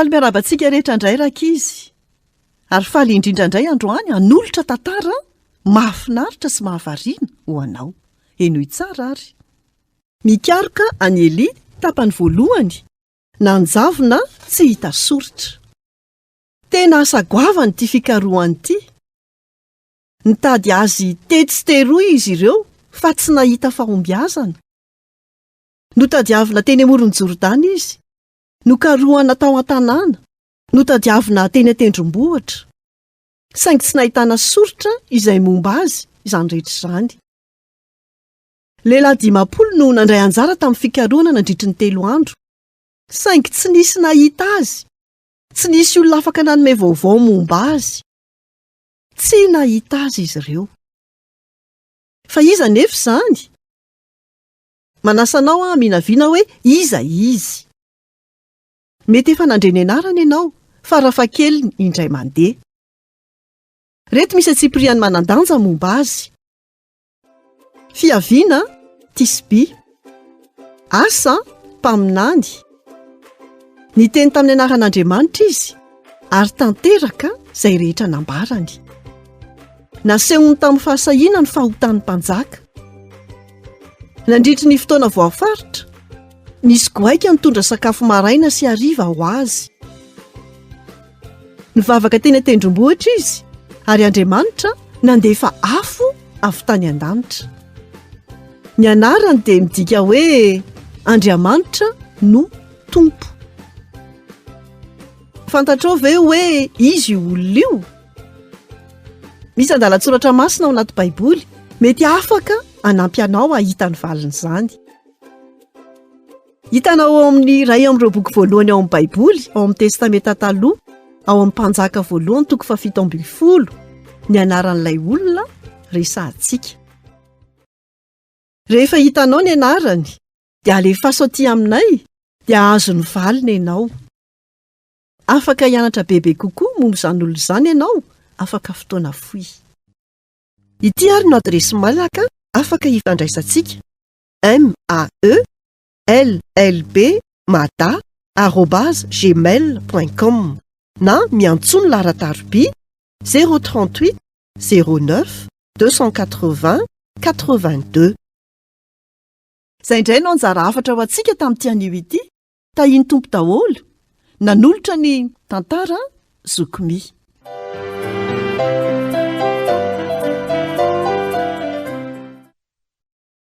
Faly miarabantsika rehetra indray rakizy. Ary faly indrindra indray androany hanolotra tantara mahafinaritra sy mahavariana ho anao. Enoy tsara ary. Mikaroka any Eli tapany voalohany, nanjavona tsy hita soritra. Tena asagoavany ty fikarohany ty. Nitady azy tetsy teroa izy ireo fa tsy nahita fahombiazana. Notadiavina teny amoron-Jordana izy. Nokarohana tao an-tanàna. Notadiavina teny an-tendrombohitra. Saingy tsy nahitana soritra izay momba azy izany rehetra izany. Lehilahy 50 no nandray anjara tamin'ny fikarohana nandritry ny 3 andro. Saingy tsy nisy nahita azy. Tsy nisy olona afaka nanome vaovao momba azy. Tsy nahita azy izy ireo. Fa iza nefa izany? Manasanao minaviana hoe iza izy. Mety efa nandreny anarany ianao, farafahakeliny indray mandeha. Reto misy Tsipriany manandanja momba azy. Fiaviana Tisby. Asa mpaminany. Niteny tamin'ny anaran'Andriamanitra izy, ary tanteraka izay rehetra nambarany. Nasehony tamin'ny fahasahiana ny fahotan'ny mpanjaka. Nandritry ny fotoana voafaritra, nisy goaika nitondra sakafo maraina sy hariva ho azy. Nivavaka teny an-tendrombohitra izy, ary Andriamanitra nandefa afo avy tany an-danitra. Ny anarany dia midika hoe Andriamanitra no Tompo. Fantatrao ve hoe izy io olona io? Misy andalan-tsoratra masina ao anaty Baiboly, mety afaka hanampy anao hahita ny valin'izany. Hitanao ao amin'ny iray amin'ireo boky voalohany ao amin'ny Baiboly, ao amin'ny Testamenta taloha, ao amin'ny Mpanjaka voalohany 7:12, ny anaran'ilay olona resahantsika. Rehefa hitanao ny anarany, dia alefa asoty aminay, dia azo ny valiny ianao. Afaka hianatra bebe kokoa momba izany olona izany ianao, afaka fotoana fohy. Ity ary no adresy mailaka afaka hifandraisantsika: maellb@gmail.com na miantso ny laharan-tarobia 038 09 280 82. Izay indray no anjara afatra ho antsika tamin'ity anio ity. Tahiny tompo daholo, nanolotra ny tantara Zokmi.